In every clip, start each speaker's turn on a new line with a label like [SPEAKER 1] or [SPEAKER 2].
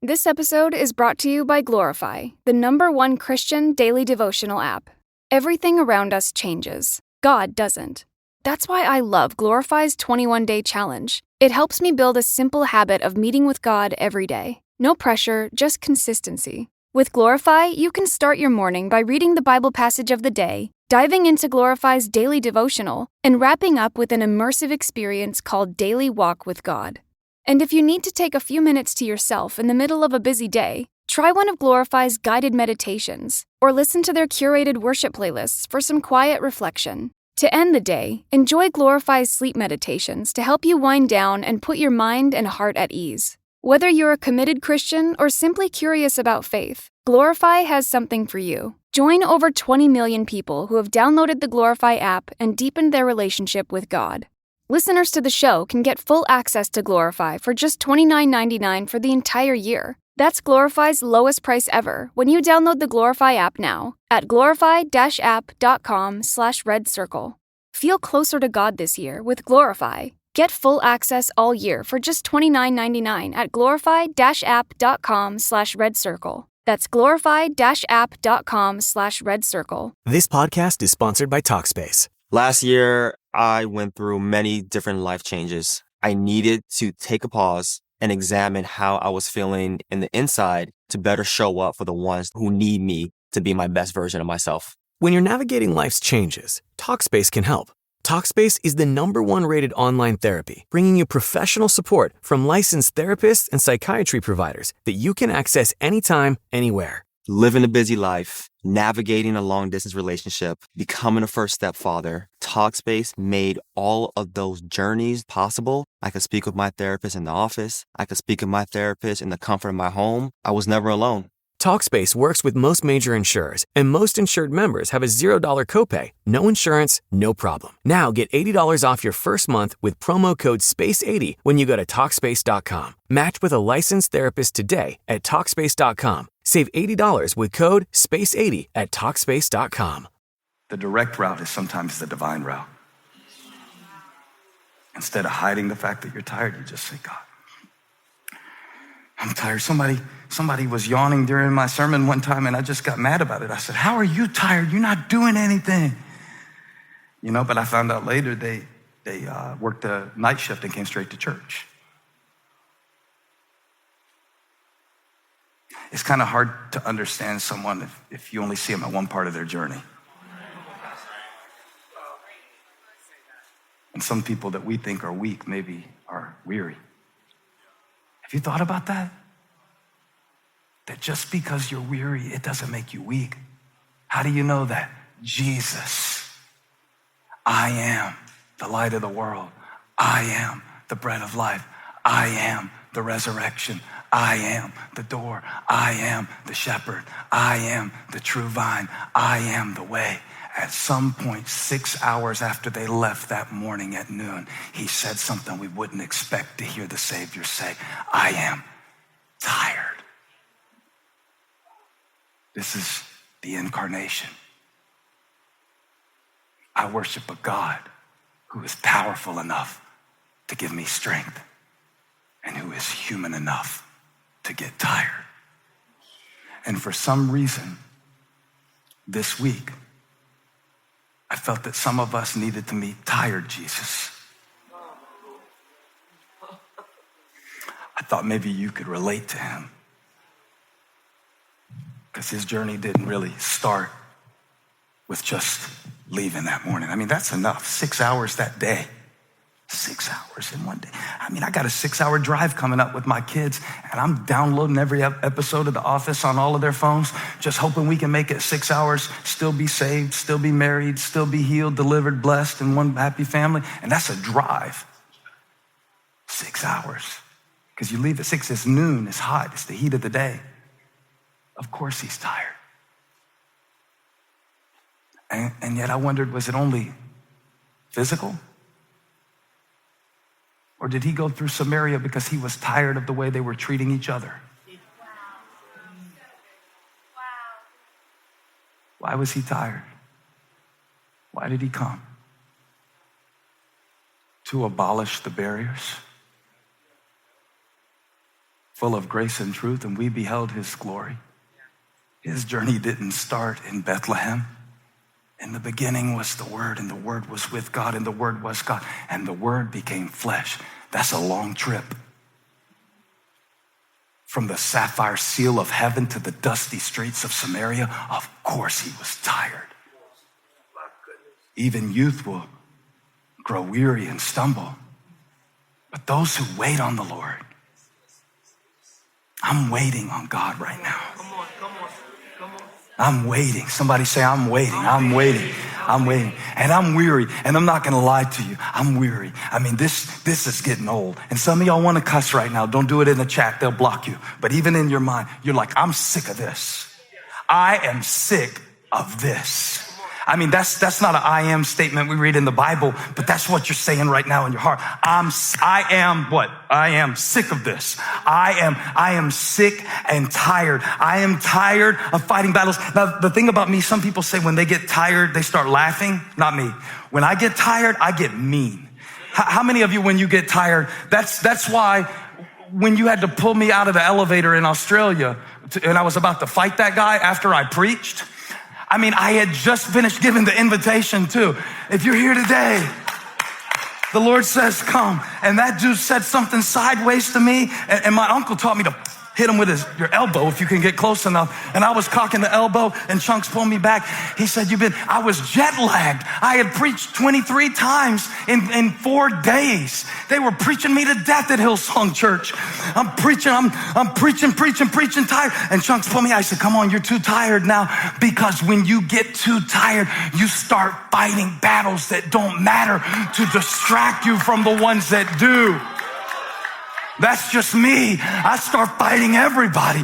[SPEAKER 1] This episode is brought to you by Glorify, the #1 Christian daily devotional app. Everything around us changes. God doesn't. That's why I love Glorify's 21-day challenge. It helps me build a simple habit of meeting with God every day. No pressure, just consistency. With Glorify, you can start your morning by reading the Bible passage of the day, diving into Glorify's daily devotional, and wrapping up with an immersive experience called Daily Walk with God. And if you need to take a few minutes to yourself in the middle of a busy day, try one of Glorify's guided meditations, or listen to their curated worship playlists for some quiet reflection. To end the day, enjoy Glorify's sleep meditations to help you wind down and put your mind and heart at ease. Whether you're a committed Christian or simply curious about faith, Glorify has something for you. Join over 20 million people who have downloaded the Glorify app and deepened their relationship with God. Listeners to the show can get full access to Glorify for just $29.99 for the entire year. That's Glorify's lowest price ever when you download the Glorify app now at glorify-app.com/redcircle. Feel closer to God this year with Glorify. Get full access all year for just $29.99 at glorify-app.com/redcircle. That's glorify-app.com/redcircle.
[SPEAKER 2] This podcast is sponsored by Talkspace.
[SPEAKER 3] Last year, I went through many different life changes. I needed to take a pause and examine how I was feeling in the inside to better show up for the ones who need me to be my best version of myself.
[SPEAKER 2] When you're navigating life's changes, Talkspace can help. Talkspace is the #1 rated online therapy, bringing you professional support from licensed therapists and psychiatry providers that you can access anytime, anywhere.
[SPEAKER 3] Living a busy life, navigating a long-distance relationship, becoming a first-step father, Talkspace made all of those journeys possible. I could speak with my therapist in the office. I could speak with my therapist in the comfort of my home. I was never alone.
[SPEAKER 2] Talkspace works with most major insurers, and most insured members have a $0 copay. No insurance, no problem. Now get $80 off your first month with promo code SPACE80 when you go to Talkspace.com. Match with a licensed therapist today at Talkspace.com. Save $80 with code SPACE80 at Talkspace.com.
[SPEAKER 4] The direct route is sometimes the divine route. Instead of hiding the fact that you're tired, you just say, God, I'm tired. Somebody was yawning during my sermon one time, and I just got mad about it. I said, how are you tired? You're not doing anything. But I found out later they worked the night shift and came straight to church. It's kind of hard to understand someone if you only see them at one part of their journey. And some people that we think are weak maybe are weary. Have you thought about that? That just because you're weary, it doesn't make you weak. How do you know that? Jesus. I am the light of the world. I am the bread of life. I am the resurrection. I am the door. I am the shepherd. I am the true vine. I am the way. At some point, 6 hours after they left that morning at noon, he said something we wouldn't expect to hear the Savior say. I am tired. This is the incarnation. I worship a God who is powerful enough to give me strength and who is human enough to get tired. And for some reason, this week, I felt that some of us needed to meet tired Jesus. I thought maybe you could relate to him because his journey didn't really start with just leaving that morning. That's enough. 6 hours that day. 6 hours in one day. I got a 6-hour drive coming up with my kids, and I'm downloading every episode of The Office on all of their phones, just hoping we can make it 6 hours, still be saved, still be married, still be healed, delivered, blessed, and one happy family. And that's a drive. 6 hours. Because you leave at 6, it's noon, it's hot, it's the heat of the day. Of course he's tired. And yet I wondered, was it only physical? Or did he go through Samaria because he was tired of the way they were treating each other? Why was he tired? Why did he come? To abolish the barriers? full of grace and truth, and we beheld his glory. His journey didn't start in Bethlehem. In the beginning was the Word, and the Word was with God, and the Word was God, and the Word became flesh. That's a long trip. From the sapphire seal of heaven to the dusty streets of Samaria, of course he was tired. Even youth will grow weary and stumble. But those who wait on the Lord, I'm waiting on God right now. I'm waiting. Somebody say, I'm waiting. I'm waiting. I'm waiting. And I'm weary. And I'm not going to lie to you. I'm weary. I mean, this is getting old. And some of y'all want to cuss right now. Don't do it in the chat. They'll block you. But even in your mind, you're like, I'm sick of this. I am sick of this. I mean, that's not an I am statement we read in the Bible, but that's what you're saying right now in your heart. I am what? I am sick of this. I am sick and tired. I am tired of fighting battles. Now, the thing about me, some people say when they get tired, they start laughing. Not me. When I get tired, I get mean. How many of you, when you get tired, that's why when you had to pull me out of the elevator in Australia and I was about to fight that guy after I preached, I mean, I had just finished giving the invitation too. If you're here today, the Lord says, come. And that dude said something sideways to me. And my uncle taught me to hit him with your elbow if you can get close enough. And I was cocking the elbow and Chunks pulled me back. He said, I was jet lagged. I had preached 23 times in 4 days. They were preaching me to death at Hillsong Church. I'm preaching tired. And Chunks pulled me. I said, come on, you're too tired now. Because when you get too tired, you start fighting battles that don't matter to distract you from the ones that do. That's just me. I start fighting everybody.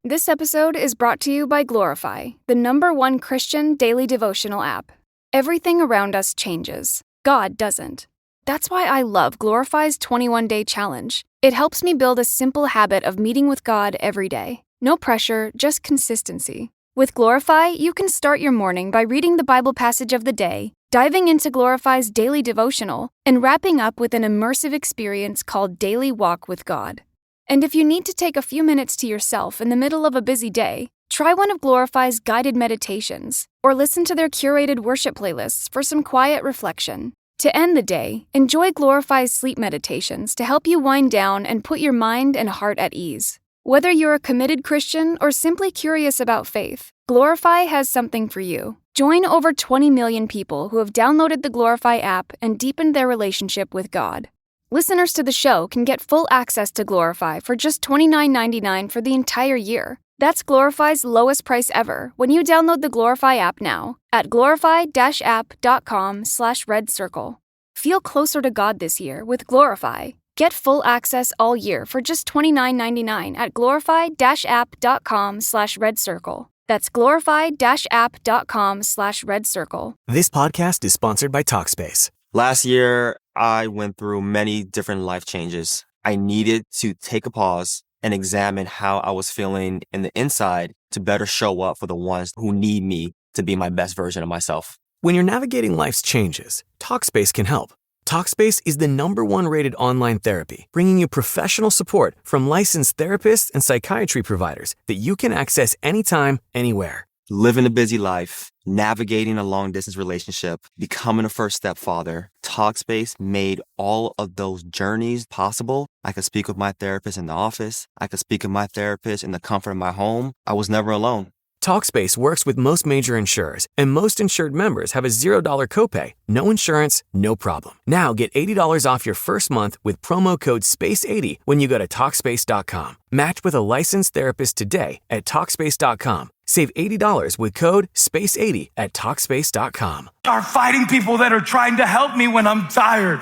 [SPEAKER 1] This episode is brought to you by Glorify, the #1 Christian daily devotional app. Everything around us changes. God doesn't. That's why I love Glorify's 21-day challenge. It helps me build a simple habit of meeting with God every day. No pressure, just consistency. With Glorify, you can start your morning by reading the Bible passage of the day, diving into Glorify's daily devotional, and wrapping up with an immersive experience called Daily Walk with God. And if you need to take a few minutes to yourself in the middle of a busy day, try one of Glorify's guided meditations, or listen to their curated worship playlists for some quiet reflection. To end the day, enjoy Glorify's sleep meditations to help you wind down and put your mind and heart at ease. Whether you're a committed Christian or simply curious about faith, Glorify has something for you. Join over 20 million people who have downloaded the Glorify app and deepened their relationship with God. Listeners to the show can get full access to Glorify for just $29.99 for the entire year. That's Glorify's lowest price ever when you download the Glorify app now at glorify-app.com/redcircle. Feel closer to God this year with Glorify. Get full access all year for just $29.99 at glorify-app.com/redcircle. That's glorify-app.com/redcircle.
[SPEAKER 2] This podcast is sponsored by Talkspace.
[SPEAKER 3] Last year, I went through many different life changes. I needed to take a pause and examine how I was feeling in the inside to better show up for the ones who need me to be my best version of myself.
[SPEAKER 2] When you're navigating life's changes, Talkspace can help. Talkspace is the #1 rated online therapy, bringing you professional support from licensed therapists and psychiatry providers that you can access anytime, anywhere.
[SPEAKER 3] Living a busy life, navigating a long-distance relationship, becoming a first-step father, Talkspace made all of those journeys possible. I could speak with my therapist in the office. I could speak with my therapist in the comfort of my home. I was never alone.
[SPEAKER 2] Talkspace works with most major insurers, and most insured members have a $0 copay. No insurance, no problem. Now get $80 off your first month with promo code SPACE80 when you go to Talkspace.com. Match with a licensed therapist today at Talkspace.com. Save $80 with code SPACE80 at Talkspace.com.
[SPEAKER 4] Are fighting people that are trying to help me when I'm tired.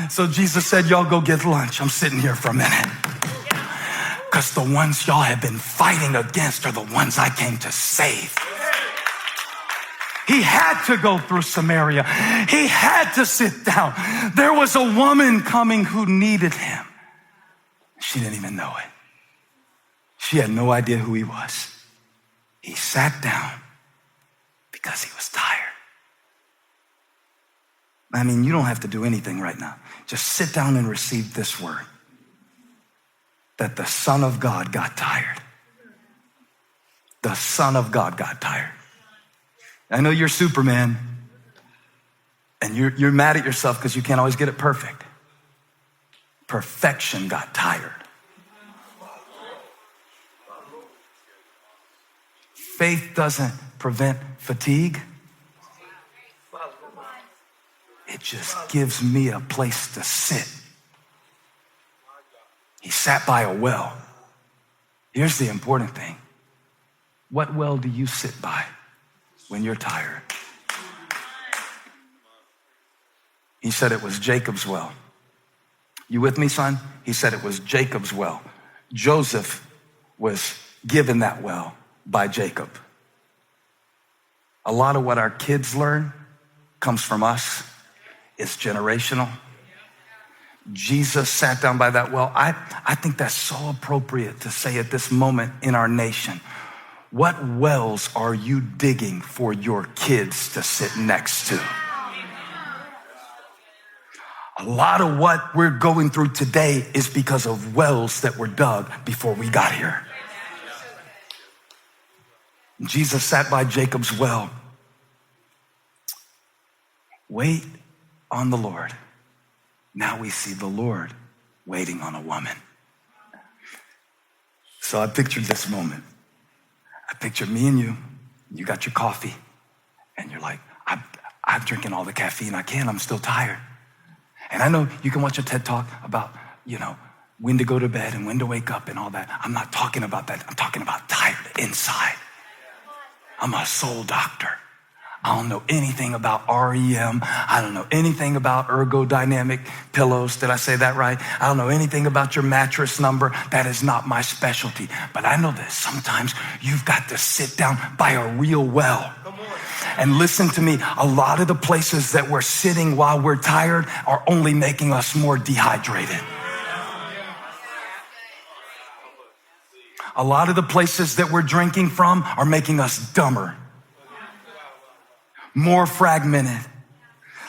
[SPEAKER 4] So Jesus said, y'all go get lunch. I'm sitting here for a minute. Because the ones y'all have been fighting against are the ones I came to save. He had to go through Samaria. He had to sit down. There was a woman coming who needed him. She didn't even know it. She had no idea who he was. He sat down because he was tired. I mean, you don't have to do anything right now. Just sit down and receive this word. that the Son of God got tired. The Son of God got tired. I know you're Superman, and you're mad at yourself because you can't always get it perfect. Perfection got tired. Faith doesn't prevent fatigue. It just gives me a place to sit. He sat by a well. Here's the important thing. What well do you sit by when you're tired? He said it was Jacob's well. You with me, son? He said it was Jacob's well. Joseph was given that well by Jacob. A lot of what our kids learn comes from us. It's generational. Jesus sat down by that well. I think that's so appropriate to say at this moment in our nation. What wells are you digging for your kids to sit next to? A lot of what we're going through today is because of wells that were dug before we got here. Jesus sat by Jacob's well. Wait on the Lord. Now we see the Lord waiting on a woman. So I pictured this moment. I pictured me and you got your coffee, and you're like, I'm drinking all the caffeine I can, I'm still tired. And I know you can watch a TED Talk about, when to go to bed and when to wake up and all that. I'm not talking about that. I'm talking about tired inside. I'm a soul doctor. I don't know anything about REM. I don't know anything about ergodynamic pillows. Did I say that right? I don't know anything about your mattress number. That is not my specialty. But I know that sometimes you've got to sit down by a real well. And listen to me, a lot of the places that we're sitting while we're tired are only making us more dehydrated. A lot of the places that we're drinking from are making us dumber, more fragmented,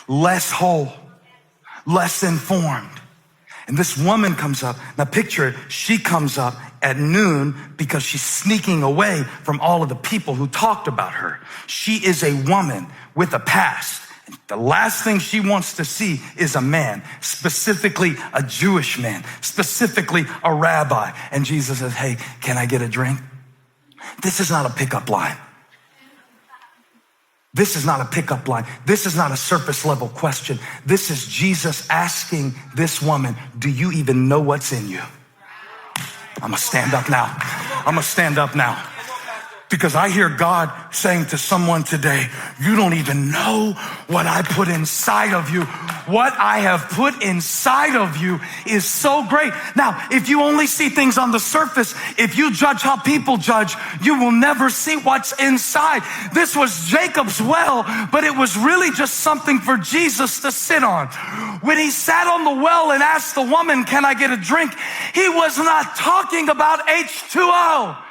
[SPEAKER 4] less whole, less informed. And this woman comes up. Now picture it, she comes up at noon because she's sneaking away from all of the people who talked about her. She is a woman with a past. The last thing she wants to see is a man, specifically a Jewish man, specifically a rabbi. And Jesus says, hey, can I get a drink? This is not a pickup line. This is not a pickup line. This is not a surface level question. This is Jesus asking this woman, do you even know what's in you? I'm gonna stand up now. I'm gonna stand up now. Because I hear God saying to someone today, you don't even know what I put inside of you. What I have put inside of you is so great. Now, if you only see things on the surface, if you judge how people judge, you will never see what's inside. This was Jacob's well, but it was really just something for Jesus to sit on. When he sat on the well and asked the woman, can I get a drink? He was not talking about H2O.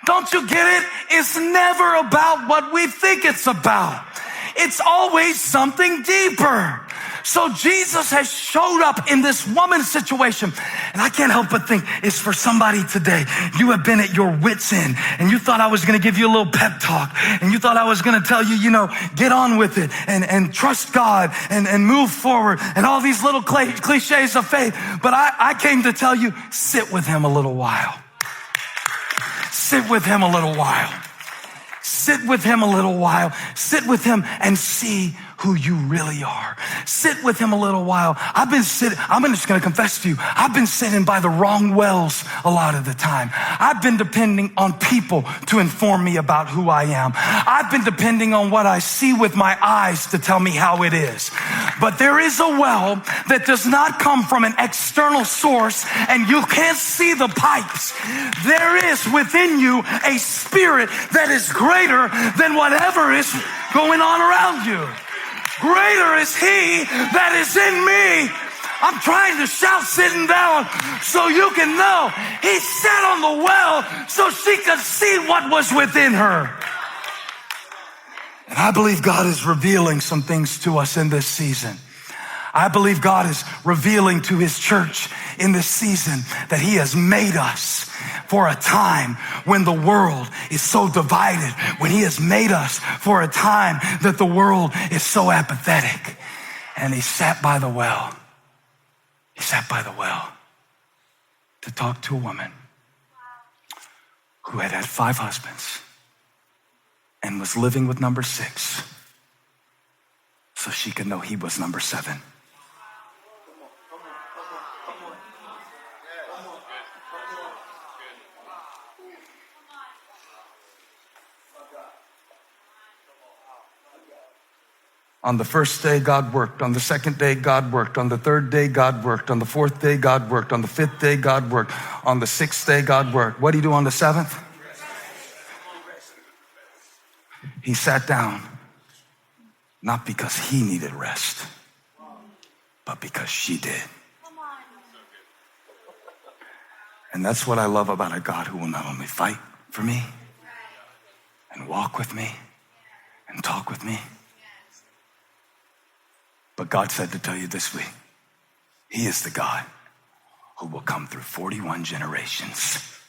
[SPEAKER 4] Don't you get it? It's never about what we think it's about. It's always something deeper. So Jesus has showed up in this woman's situation. And I can't help but think it's for somebody today. You have been at your wit's end and you thought I was going to give you a little pep talk and you thought I was going to tell you, get on with it and trust God and move forward and all these little cliches of faith. But I came to tell you, sit with him a little while. Sit with him a little while. Sit with him a little while. Sit with him and see who you really are. Sit with him a little while. I'm just going to confess to you, I've been sitting by the wrong wells a lot of the time. I've been depending on people to inform me about who I am. I've been depending on what I see with my eyes to tell me how it is. But there is a well that does not come from an external source and you can't see the pipes. There is within you a spirit that is greater than whatever is going on around you. Greater is he that is in me. I'm trying to shout sitting down so you can know. He sat on the well so she could see what was within her. And I believe God is revealing some things to us in this season. I believe God is revealing to his church in this season that he has made us for a time when the world is so divided, when he has made us for a time that the world is so apathetic. And he sat by the well. He sat by the well to talk to a woman who had had 5 husbands and was living with number 6 so she could know he was number 7. On the first day, God worked. On the second day, God worked. On the third day, God worked. On the fourth day, God worked. On the 5th day, God worked. On the 6th day, God worked. What did he do on the 7th? He sat down, not because he needed rest, but because she did. And that's what I love about a God who will not only fight for me and walk with me and talk with me, but God said to tell you this week, he is the God who will come through 41 generations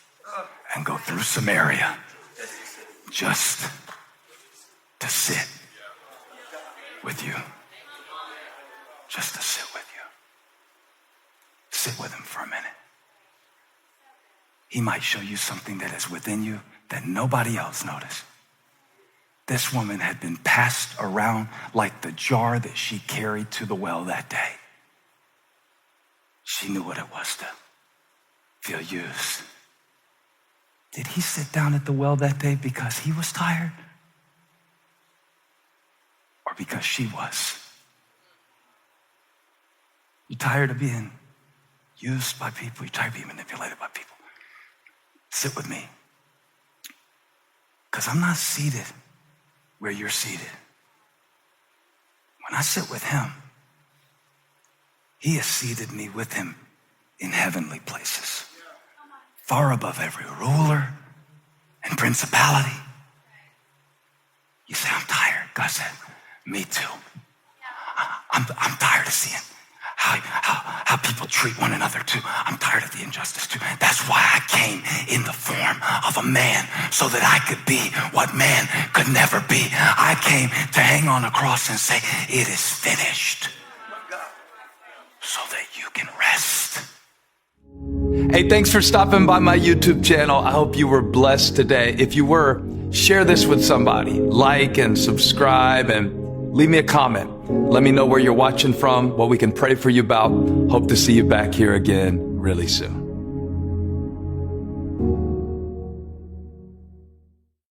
[SPEAKER 4] and go through Samaria just to sit with you. Just to sit with you. Sit with him for a minute. He might show you something that is within you that nobody else noticed. This woman had been passed around like the jar that she carried to the well that day. She knew what it was to feel used. Did he sit down at the well that day because he was tired? Or because she was? You tired of being used by people? You tired of being manipulated by people? Sit with me. Because I'm not seated where you're seated. When I sit with him, he has seated me with him in heavenly places, far above every ruler and principality. You say, I'm tired. God said, me too. I'm tired of seeing how people treat one another too. I'm tired of the injustice too. That's why I came in the form of a man, so that I could be what man could never be. I came to hang on a cross and say, it is finished, so that you can rest. Hey, thanks for stopping by my YouTube channel. I hope you were blessed today. If you were, share this with somebody. Like and subscribe and leave me a comment. Let me know where you're watching from, what we can pray for you about. Hope to see you back here again really soon.